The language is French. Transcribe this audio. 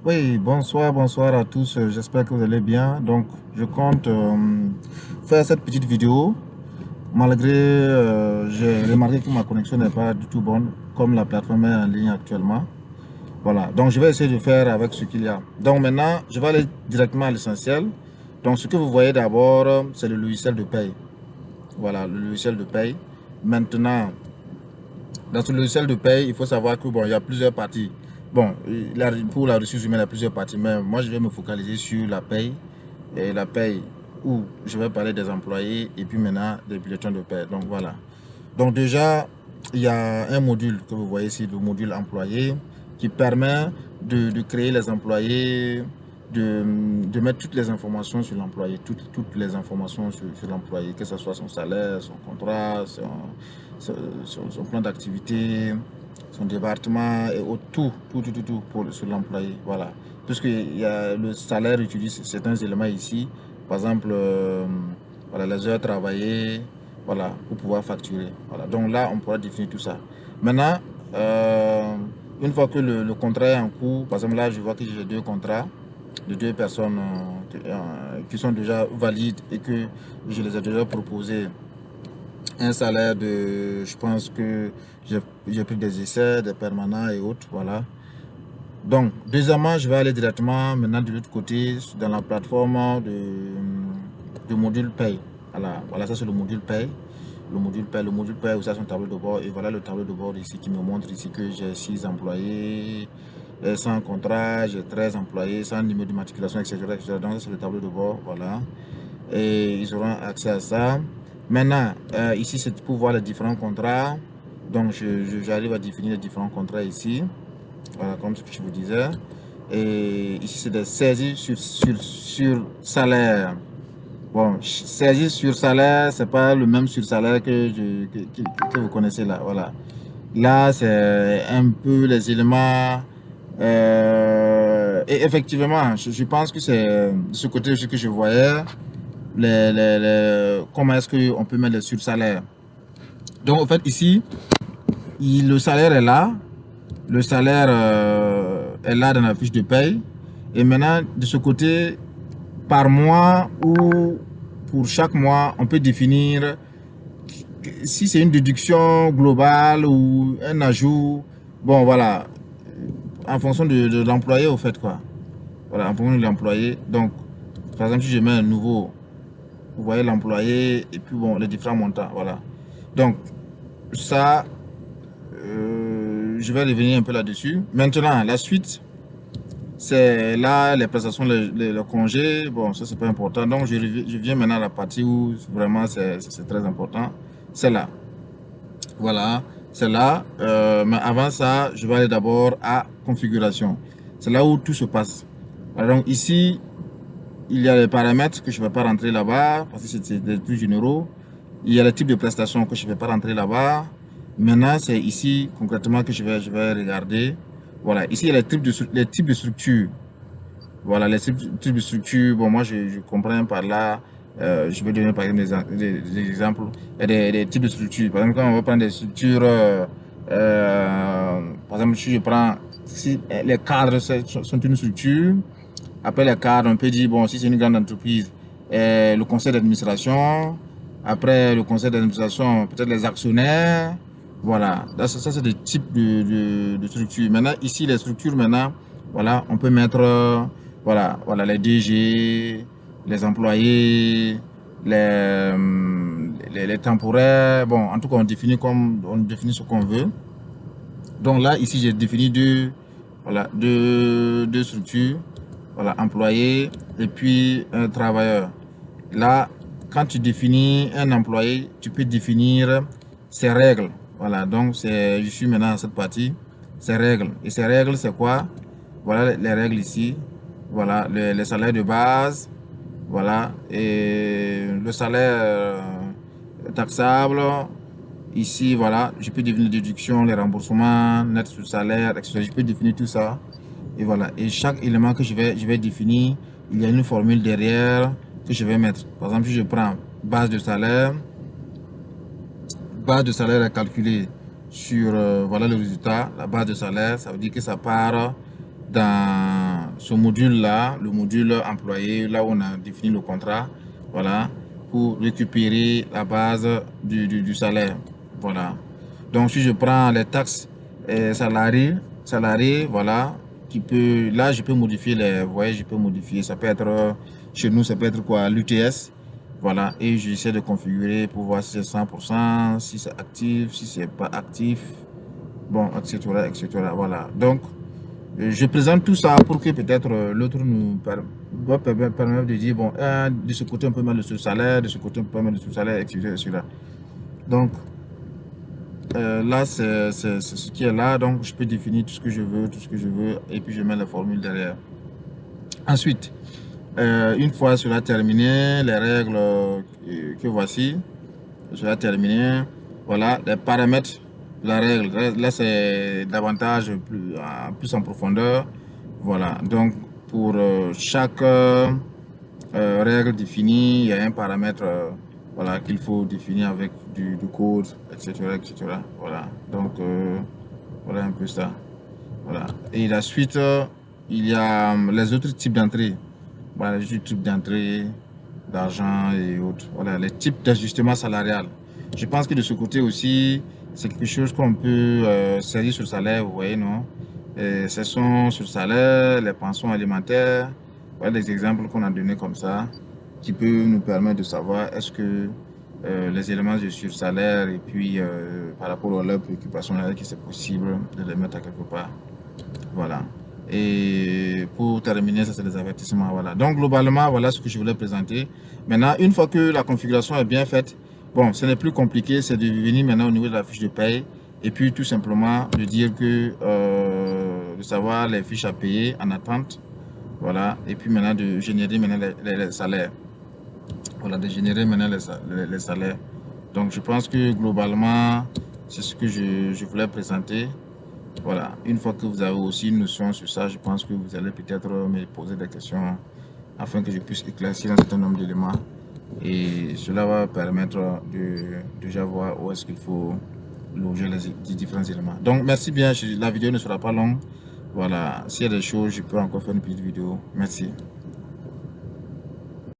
Oui, bonsoir à tous. J'espère que vous allez bien. Donc, je compte faire cette petite vidéo. Malgré, j'ai remarqué que ma connexion n'est pas du tout bonne, comme la plateforme est en ligne actuellement. Voilà, donc je vais essayer de faire avec ce qu'il y a. Donc maintenant, je vais aller directement à l'essentiel. Donc, ce que vous voyez d'abord, c'est le logiciel de paye. Voilà, le logiciel de paye. Maintenant, dans ce logiciel de paye, il faut savoir que bon, il y a plusieurs parties. Bon, pour la ressource humaine, il y a plusieurs parties, mais moi, je vais me focaliser sur la paye. Et la paye où je vais parler des employés et puis maintenant des bulletins de paie. Donc voilà. Donc déjà, il y a un module que vous voyez ici, le module employé, qui permet de créer les employés, de mettre toutes les informations sur l'employé, toutes les informations sur l'employé, que ce soit son salaire, son contrat, son plan d'activité, son département et tout sur l'employé. Voilà. Puisqu'il y a le salaire utilise certains éléments ici, par exemple, voilà, les heures travaillées, voilà, pour pouvoir facturer. Voilà. Donc là, on pourra définir tout ça. Maintenant, une fois que le contrat est en cours, par exemple là, je vois que j'ai deux contrats de deux personnes qui sont déjà valides et que je les ai déjà proposé un salaire de, je pense que j'ai pris des essais, des permanents et autres, voilà. Donc, deuxièmement, je vais aller directement maintenant de l'autre côté dans la plateforme de module paye. Voilà, ça c'est le module paye. Le module paye aussi a son tableau de bord. Et voilà le tableau de bord ici qui me montre ici que j'ai 6 employés, sans contrat, j'ai 13 employés, sans numéro d'immatriculation, etc., etc. Donc, ça c'est le tableau de bord, voilà. Et ils auront accès à ça. Maintenant, ici c'est pour voir les différents contrats. Donc, j'arrive à définir les différents contrats ici. Voilà, comme ce que je vous disais. Et ici, c'est des saisies sur salaire. Bon, saisies sur salaire, c'est pas le même sur salaire que vous connaissez là. Voilà. Là, c'est un peu les éléments. Et effectivement, je pense que c'est de ce côté ce que je voyais. Comment est-ce qu'on peut mettre les sur salaires. Donc, en fait, ici, le salaire est là. Le salaire est là dans la fiche de paye. Et maintenant, de ce côté, par mois ou pour chaque mois, on peut définir si c'est une déduction globale ou un ajout. Bon, voilà, en fonction de l'employé, au fait, quoi. Voilà, en fonction de l'employé. Donc, par exemple, si je mets un nouveau, vous voyez l'employé et puis, bon, les différents montants, voilà. Donc, ça, je vais revenir un peu là-dessus. Maintenant, la suite, c'est là les prestations, le congé. Bon, ça c'est pas important. Donc je viens maintenant à la partie où vraiment c'est très important. C'est là. Voilà, c'est là. Mais avant ça, je vais aller d'abord à configuration. C'est là où tout se passe. Alors, donc ici, il y a les paramètres que je ne vais pas rentrer là-bas parce que c'est des plus généraux. Il y a le type de prestations que je ne vais pas rentrer là-bas. Maintenant, c'est ici concrètement que je vais regarder. Voilà, ici il y a les types de structures. Voilà, les types de structures, bon, moi je comprends par là, je vais donner par exemple des exemples. Il y a des types de structures. Par exemple, quand on va prendre des structures, par exemple, si je prends, si les cadres sont une structure, après les cadres, on peut dire, bon, si c'est une grande entreprise, le conseil d'administration, après le conseil d'administration, peut-être les actionnaires, voilà, ça c'est des types de structures. Maintenant, ici, les structures, maintenant, voilà, on peut mettre, voilà, les DG, les employés, les temporaires, bon, en tout cas, on définit ce qu'on veut. Donc là, ici, j'ai défini voilà, deux structures, voilà, employé et puis un travailleur. Là, quand tu définis un employé, tu peux définir ses règles. Voilà, donc je suis maintenant à cette partie, ses règles. Et ces règles, c'est quoi? Voilà les règles ici. Voilà, les salaires de base. Voilà, et le salaire taxable. Ici, voilà, je peux définir les déductions, les remboursements, net sur salaire, etc. Je peux définir tout ça. Et voilà. Et chaque élément que je vais définir, il y a une formule derrière que je vais mettre. Par exemple, si je prends base de salaire est calculée sur, voilà le résultat, la base de salaire, ça veut dire que ça part ce module-là, le module employé, là où on a défini le contrat, voilà, pour récupérer la base du salaire. Voilà. Donc, si je prends les taxes salariés, voilà, là, je peux modifier vous voyez, je peux modifier, ça peut être, chez nous, ça peut être quoi, l'UTS, voilà, et j'essaie de configurer pour voir si c'est 100%, si c'est actif, si c'est pas actif, bon, etc., etc., voilà. Donc, je présente tout ça pour que peut-être l'autre nous permettre de dire, bon, de ce côté, on peut mettre le salaire, de ce côté, on peut mettre le salaire, etc., etc. Donc, là, c'est ce qui est là. Donc, je peux définir tout ce que je veux, et puis je mets la formule derrière. Ensuite, une fois cela terminé, les règles que voici, cela terminé, voilà, les paramètres, la règle. Là, c'est davantage plus en profondeur. Voilà, donc pour chaque règle définie, il y a un paramètre voilà, qu'il faut définir avec du code, etc., etc. Voilà, donc voilà un peu ça. Voilà. Et la suite, il y a les autres types d'entrées. Voilà, les autres types d'entrées d'argent et autres. Voilà, les types d'ajustement salarial. Je pense que de ce côté aussi, c'est quelque chose qu'on peut saisir sur le salaire, vous voyez, non? Et ce sont sur le salaire, les pensions alimentaires, voilà les exemples qu'on a donnés comme ça, qui peuvent nous permettre de savoir est-ce que les éléments de sur salaire et puis par rapport à leurs préoccupations, est-ce que c'est possible de les mettre à quelque part. Voilà. Et pour terminer, ça c'est les avertissements. Voilà. Donc globalement, voilà ce que je voulais présenter. Maintenant, une fois que la configuration est bien faite, bon, ce n'est plus compliqué, c'est de venir maintenant au niveau de la fiche de paye et puis tout simplement de dire que de savoir les fiches à payer en attente. Voilà. Et puis maintenant de générer maintenant les salaires. Voilà, de générer maintenant les salaires. Donc je pense que globalement, c'est ce que je voulais présenter. Voilà, une fois que vous avez aussi une notion sur ça, je pense que vous allez peut-être me poser des questions afin que je puisse éclaircir un certain nombre d'éléments. Et cela va permettre de déjà voir où est-ce qu'il faut loger les différents éléments. Donc, merci bien. La vidéo ne sera pas longue. Voilà, s'il y a des choses, je peux encore faire une petite vidéo. Merci.